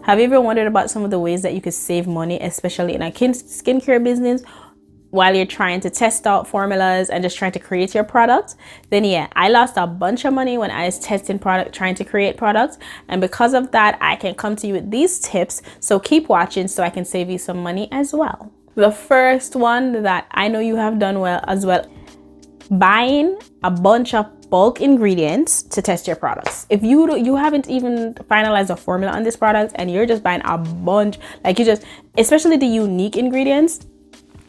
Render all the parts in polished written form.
Have you ever wondered about some of the ways that you could save money, especially in a skincare business, while you're trying to test out formulas and just trying to create your product? Then yeah, I lost a bunch of money when I was testing product, trying to create products. And because of that, I can come to you with these tips. So keep watching so I can save you some money as well. The first one that I know you have done well as well, buying a bunch of bulk ingredients to test your products. If you haven't even finalized a formula on this product and you're just buying a bunch, like you just, especially the unique ingredients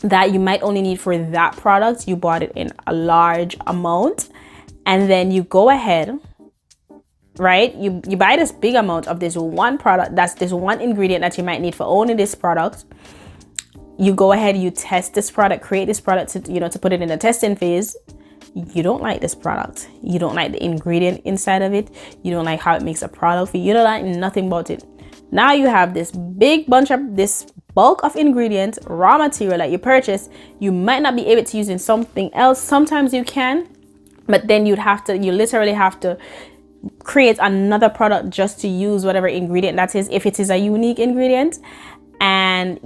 that you might only need for that product, you bought it in a large amount, and then you go ahead, right, you buy this big amount of this one product, that's this one ingredient that you might need for only this product. You go ahead, you test this product, create this product to, to put it in the testing phase. You don't like this product, you don't like the ingredient inside of it, you don't like how it makes a product for you, you don't like nothing about it. Now you have this big bunch of this bulk of ingredients, raw material that you purchase. You might not be able to use in something else. Sometimes you can, but then you literally have to create another product just to use whatever ingredient that is, if it is a unique ingredient. And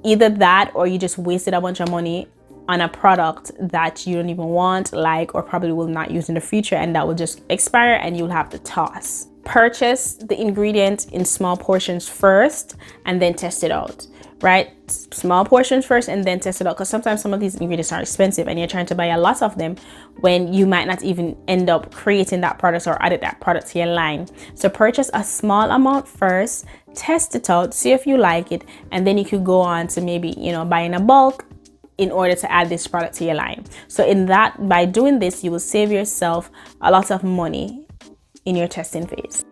either that, or you just wasted a bunch of money on a product that you don't even want, like, or probably will not use in the future, and that will just expire and you'll have to toss. Purchase the ingredient in small portions first and then test it out, right? Small portions first and then test it out, because sometimes some of these ingredients are expensive and you're trying to buy a lot of them when you might not even end up creating that product or added that product to your line. So purchase a small amount first, test it out, see if you like it, and then you could go on to maybe buy in a bulk in order to add this product to your line. So by doing this, you will save yourself a lot of money in your testing phase.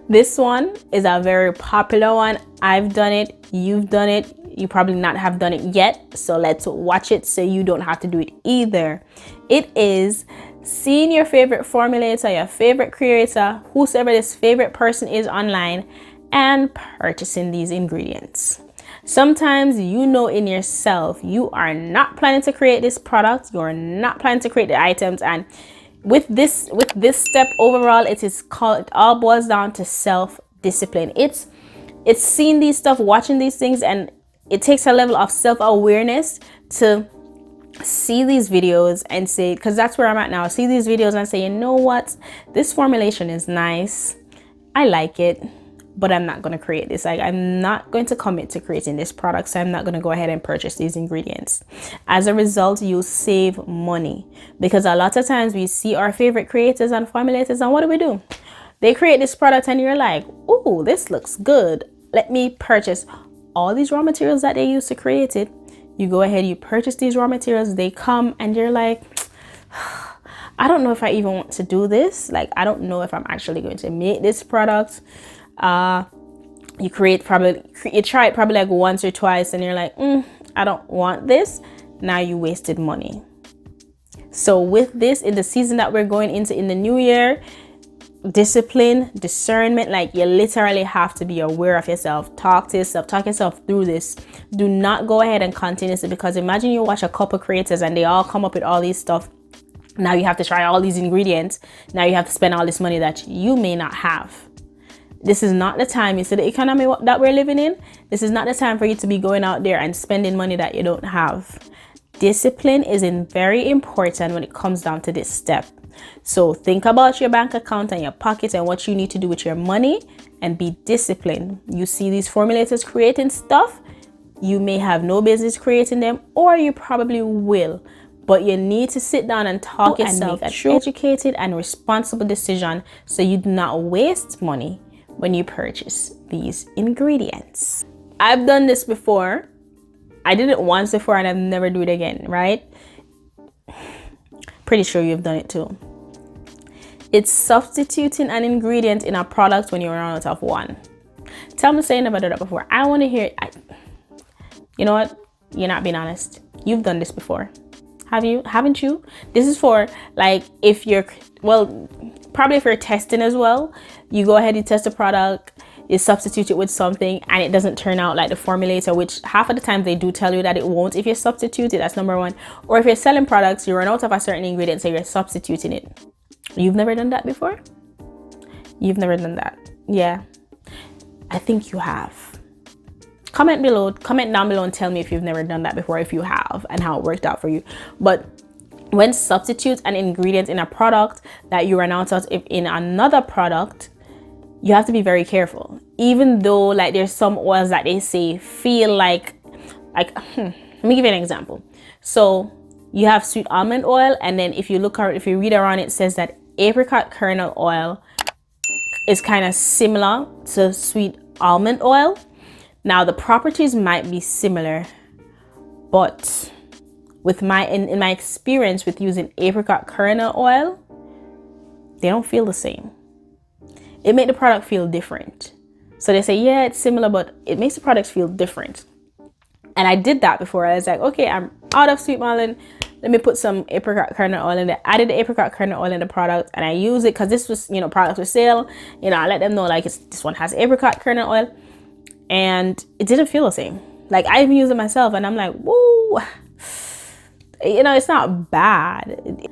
This one is a very popular one. I've done it, you've done it, you probably not have done it yet, so let's watch it so you don't have to do it either. It is seeing your favorite formulator, your favorite creator, whosoever this favorite person is online, and purchasing these ingredients. Sometimes in yourself you are not planning to create this product, you're not planning to create the items, and with this step overall, it all boils down to self-discipline. It's seeing these stuff, watching these things, and it takes a level of self-awareness to see these videos and say, because that's where I'm at now, see these videos and say, you know what, this formulation is nice, I like it, but I'm not going to create this. I'm not going to commit to creating this product, so I'm not going to go ahead and purchase these ingredients. As a result, you save money, because a lot of times we see our favorite creators and formulators, and what do? They create this product and you're like, oh, this looks good, let me purchase all these raw materials that they use to create it. You go ahead, you purchase these raw materials, they come, and you're like, I don't know if I even want to do this. Like, I don't know if I'm actually going to make this product. You try it probably like once or twice and you're like, I don't want this. Now you wasted money. So with this, in the season that we're going into in the new year, discipline, discernment, like you literally have to be aware of yourself. Talk yourself through this. Do not go ahead and continue it, because imagine you watch a couple creators and they all come up with all these stuff. Now you have to try all these ingredients. Now you have to spend all this money that you may not have. This is not the time. You see the economy that we're living in? This is not the time for you to be going out there and spending money that you don't have. Discipline is very important when it comes down to this step. So think about your bank account and your pocket and what you need to do with your money, and be disciplined. You see these formulators creating stuff, you may have no business creating them, or you probably will. But you need to sit down and talk yourself and make an educated and responsible decision so you do not waste money when you purchase these ingredients. I've done this before. I did it once before and I've never do it again, right? Pretty sure you've done it too. It's substituting an ingredient in a product when you run out of one. Tell me, say you never did that before. I want to hear it. You know what? You're not being honest. You've done this before. Have you? Haven't you? This is for like if you're, well, probably if you're testing as well. You go ahead, you test a product, you substitute it with something and it doesn't turn out like the formulator, which half of the time they do tell you that it won't if you substitute it. That's number one. Or if you're selling products, you run out of a certain ingredient, so you're substituting it. You've never done that before? You've never done that? Yeah. I think you have. Comment down below and tell me if you've never done that before, if you have, and how it worked out for you. But when substitute an ingredient in a product that you run out of in another product, you have to be very careful. Even though like there's some oils that they say feel like let me give you an example. So you have sweet almond oil, and then if you read around, it says that apricot kernel oil is kind of similar to sweet almond oil. Now the properties might be similar, but with in my experience with using apricot kernel oil, they don't feel the same. It makes the product feel different. So they say, yeah, it's similar, but it makes the products feel different. And I did that before. I was like, okay, I'm out of sweet almond. Let me put some apricot kernel oil in there. Added the apricot kernel oil in the product, and I use it because this was, product for sale. I let them know like this one has apricot kernel oil, and it didn't feel the same. Like I even use it myself, and I'm like, whoa, it's not bad,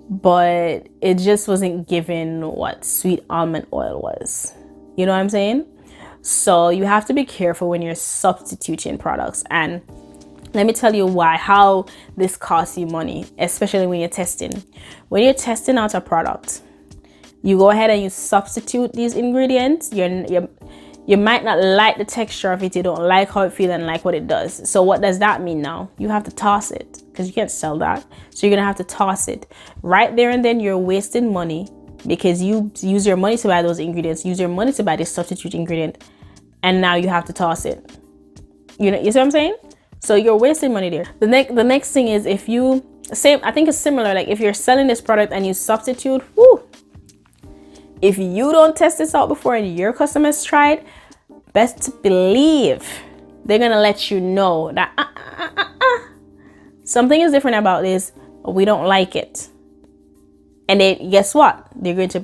but it just wasn't given what sweet almond oil was. You know what I'm saying? So you have to be careful when you're substituting products. And let me tell you how this costs you money, especially when you're testing. When you're testing out a product, you go ahead and you substitute these ingredients. You might not like the texture of it. You don't like how it feels and like what it does. So what does that mean now? You have to toss it because you can't sell that. So you're going to have to toss it. Right there and then you're wasting money because you use your money to buy those ingredients, use your money to buy this substitute ingredient, and now you have to toss it. You see what I'm saying? So you're wasting money there. The next thing is I think it's similar. Like if you're selling this product and you substitute, if you don't test this out before and your customers tried, best believe they're gonna let you know that something is different about this. We don't like it. And then guess what?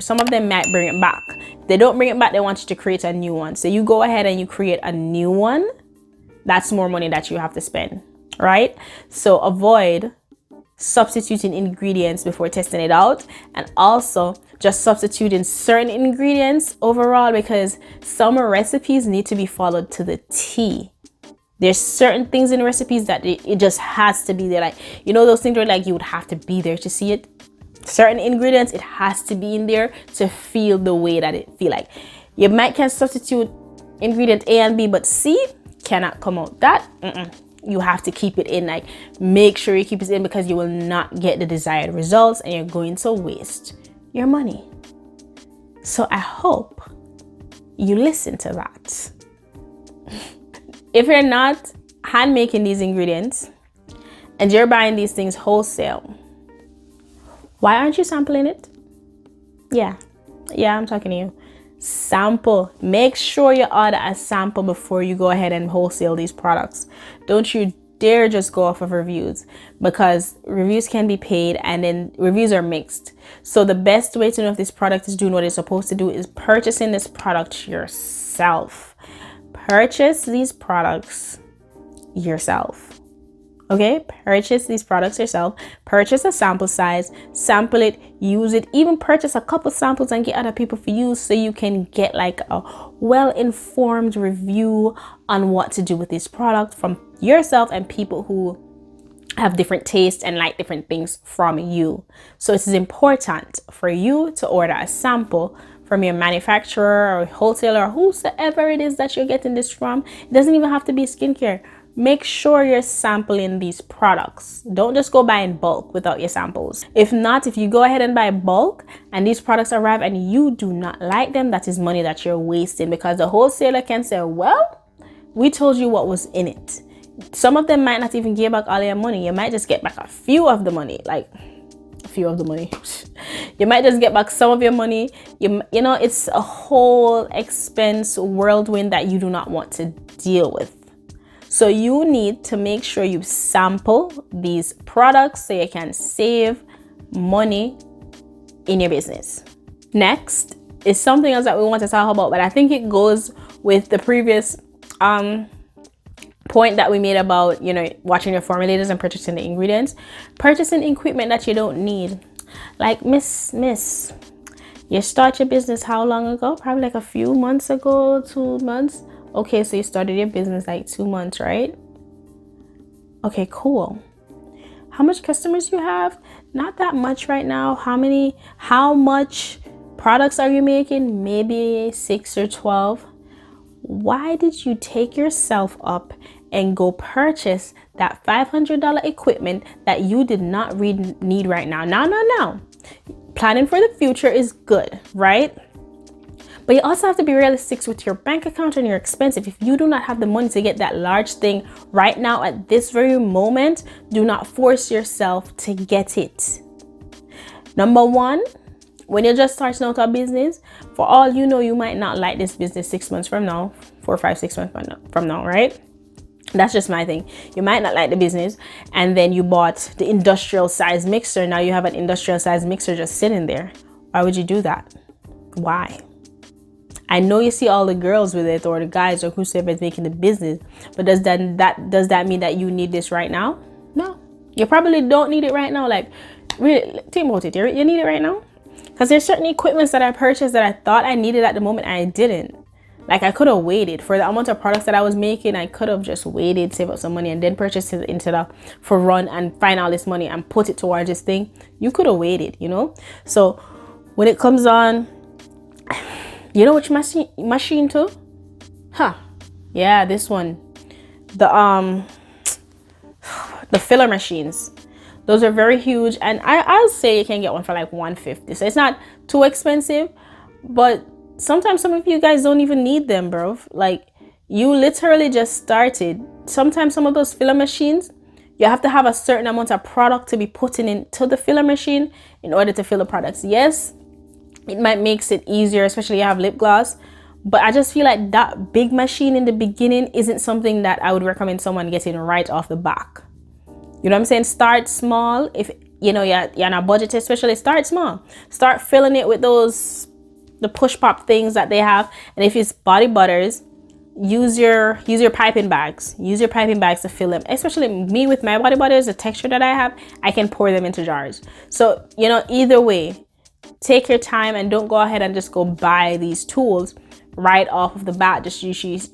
Some of them might bring it back. If they don't bring it back, they want you to create a new one. So you go ahead and you create a new one. That's more money that you have to spend, right? So avoid substituting ingredients before testing it out, and also just substituting certain ingredients overall, because some recipes need to be followed to the T. There's certain things in recipes that it just has to be there. Like, those things where like you would have to be there to see it. Certain ingredients, it has to be in there to feel the way that it feel like. You can substitute ingredient A and B, but C cannot come out. You have to keep it in. Like, make sure you keep it in, because you will not get the desired results and you're going to waste your money. So I hope you listen to that. If you're not hand making these ingredients and you're buying these things wholesale, why aren't you sampling it? Yeah, I'm talking to you. Sample. Make sure you order a sample before you go ahead and wholesale these products. Don't you dare just go off of reviews, because reviews can be paid and then reviews are mixed. So the best way to know if this product is doing what it's supposed to do is purchasing this product yourself. Purchase these products yourself. Okay, purchase these products yourself. Purchase a sample size, sample it, use it, even purchase a couple samples and get other people for use, so you can get like a well-informed review on what to do with this product from yourself and people who have different tastes and like different things from you. So it is important for you to order a sample from your manufacturer or wholesaler or whosoever it is that you're getting this from. It doesn't even have to be skincare. Make sure you're sampling these products. Don't just go buy in bulk without your samples. If not, if you go ahead and buy bulk and these products arrive and you do not like them, that is money that you're wasting, because the wholesaler can say, well, we told you what was in it. Some of them might not even give back all your money. You might just get back a few of the money, You might just get back some of your money. It's a whole expense whirlwind that you do not want to deal with. So you need to make sure you sample these products so you can save money in your business. Next is something else that we want to talk about, but I think it goes with the previous point that we made about, watching your formulators and purchasing the ingredients. Purchasing equipment that you don't need. Like, miss, You start your business how long ago? Probably like a few months ago, 2 months. Okay, so you started your business like 2 months, right? Okay, cool. How much customers you have? Not that much right now. How much products are you making? Maybe 6 or 12. Why did you take yourself up and go purchase that $500 equipment that you did not need right now? Now. Planning for the future is good, right? But you also have to be realistic with your bank account and your expenses. If you do not have the money to get that large thing right now at this very moment, do not force yourself to get it. Number one, when you're just starting out a business, for all you know, you might not like this business 6 months from now, 4, 5, 6 months from now, right? That's just my thing. You might not like the business, and then you bought the industrial size mixer. Now you have an industrial size mixer just sitting there. Why would you do that? Why? I know you see all the girls with it, or the guys, or whoever is making the business, but does that mean that you need this right now? No, you probably don't need it right now. Like, really, think about it. You need it right now, because there's certain equipments that I purchased that I thought I needed at the moment, and I didn't. Like, I could have waited for the amount of products that I was making. I could have just waited, save up some money, and then purchase it for run and find all this money and put it towards this thing. You could have waited, you know? So when it comes on, you know which machine too? Yeah, this one. The filler machines. Those are very huge, and I'll say you can get one for like $150. So it's not too expensive, but sometimes some of you guys don't even need them, bro. Like, you literally just started. Sometimes some of those filler machines, you have to have a certain amount of product to be putting into the filler machine in order to fill the products. Yes, it might makes it easier, especially if you have lip gloss, but I just feel like that big machine in the beginning isn't something that I would recommend someone getting right off the back. You know what I'm saying? Start small. If you know you're on a budget, especially, start small. Start filling it with the push pop things that they have. And if it's body butters, use your piping bags. Use your piping bags to fill them. Especially me with my body butters, the texture that I have, I can pour them into jars. So, you know, either way, take your time and don't go ahead and just go buy these tools right off of the bat. Just use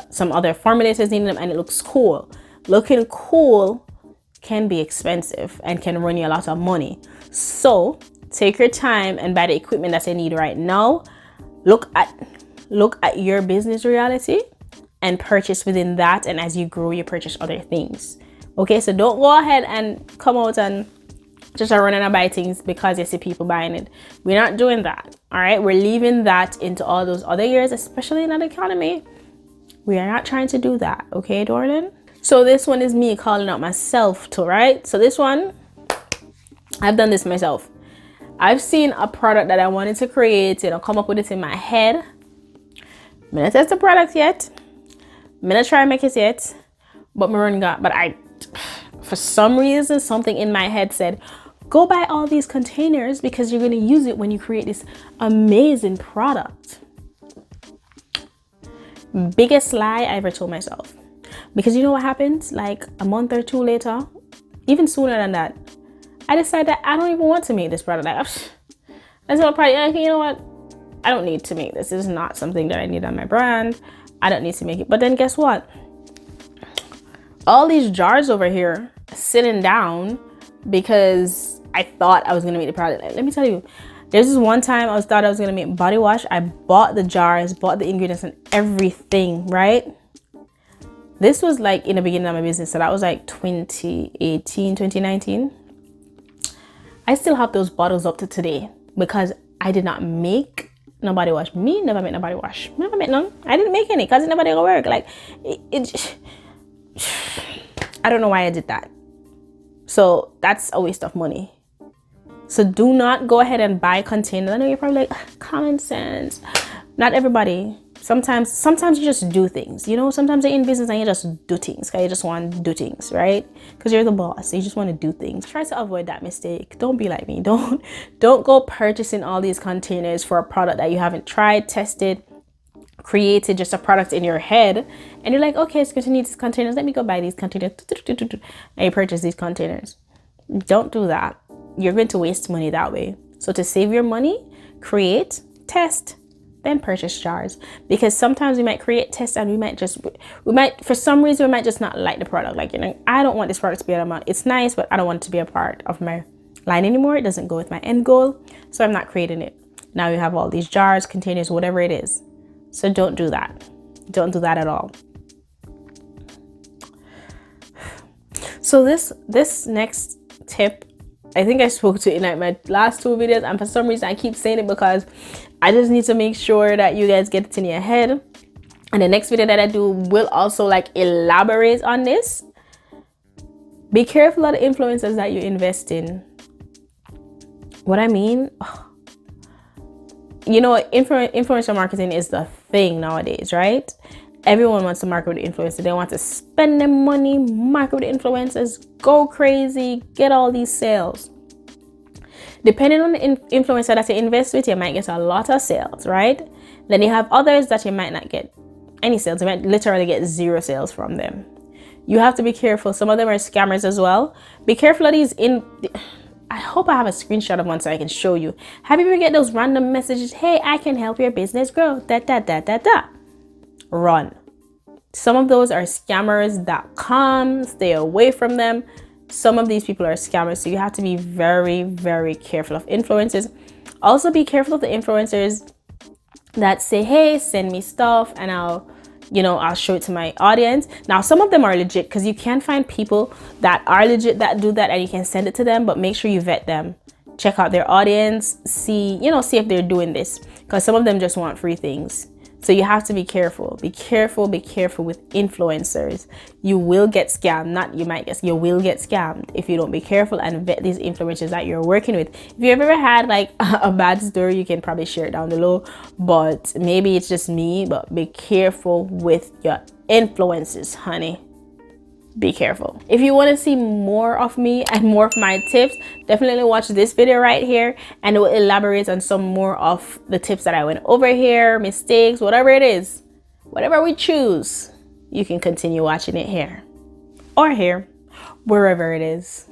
some other formulators in them, and it looks cool. Looking cool can be expensive and can run you a lot of money. So take your time and buy the equipment that you need right now. Look at your business reality and purchase within that. And as you grow, you purchase other things. Okay, so don't go ahead and come out and just run and buy things because you see people buying it. We're not doing that. All right, we're leaving that into all those other years, especially in an economy. We are not trying to do that. Okay, darling. So this one is me calling out myself too, right? So this one, I've done this myself. I've seen a product that I wanted to create, come up with it in my head. I'm gonna test the product yet. I'm gonna try and make it yet. But for some reason, something in my head said, go buy all these containers because you're gonna use it when you create this amazing product. Biggest lie I ever told myself. Because you know what happens? Like a month or two later, even sooner than that, I decided that I don't even want to make this product. That's what product. You know what? I don't need to make this. This is not something that I need on my brand. I don't need to make it. But then guess what? All these jars over here sitting down because I thought I was gonna make the product. Let me tell you, there's this one time I thought I was gonna make body wash. I bought the jars, bought the ingredients and everything, right? This was like in the beginning of my business. So that was like 2018, 2019. I still have those bottles up to today because I did not make no body wash. Me never make no body wash. Never make none. I didn't make any because it never did work. Like I don't know why I did that. So that's a waste of money. So do not go ahead and buy containers. I know you're probably like, common sense. Not everybody. Sometimes you just do things, you know. Sometimes you're in business and you just do things because you just want to do things, right? Because you're the boss, so you just want to do things. Try to avoid that mistake. Don't be like me. Don't go purchasing all these containers for a product that you haven't tried, tested, created, just a product in your head, and you're like, okay, it's going to need these containers. Let me go buy these containers, and you purchase these containers. Don't do that. You're going to waste money that way. So to save your money, Create, test, then purchase jars. Because sometimes we might create, test, and we might for some reason we might just not like the product. Like, I don't want this product to be on it's nice, but I don't want it to be a part of my line anymore. It doesn't go with my end goal, so I'm not creating it. Now you have all these jars, containers, whatever it is. So don't do that. Don't do that at all. So this next tip, I think I spoke to it in like my last 2 videos, and for some reason I keep saying it because I just need to make sure that you guys get it in your head. And the next video that I do will also like elaborate on this. Be careful of the influencers that you invest in. What I mean, influencer marketing is the thing nowadays, right? Everyone wants to market with influencers. They want to spend their money, market with influencers, go crazy, get all these sales. Depending on the influencer that you invest with, you might get a lot of sales, right? Then you have others that you might not get any sales. You might literally get 0 sales from them. You have to be careful. Some of them are scammers as well. Be careful of these. I hope I have a screenshot of one so I can show you. Have you ever get those random messages? Hey, I can help your business grow. Run. Some of those are scammers.com. Stay away from them. Some of these people are scammers, so you have to be very, very careful of influencers. Also be careful of the influencers that say, hey, send me stuff and I'll show it to my audience. Now, some of them are legit, because you can find people that are legit that do that and you can send it to them, but make sure you vet them. Check out their audience, see if they're doing this, because some of them just want free things. So you have to be careful. Be careful with influencers. You will get scammed. You will get scammed if you don't be careful and vet these influencers that you're working with. If you've ever had like a bad story, you can probably share it down below. But maybe it's just me, but be careful with your influencers, honey. Be careful. If you want to see more of me and more of my tips, definitely watch this video right here, and it will elaborate on some more of the tips that I went over here, mistakes, whatever it is, whatever we choose. You can continue watching it here or here, wherever it is.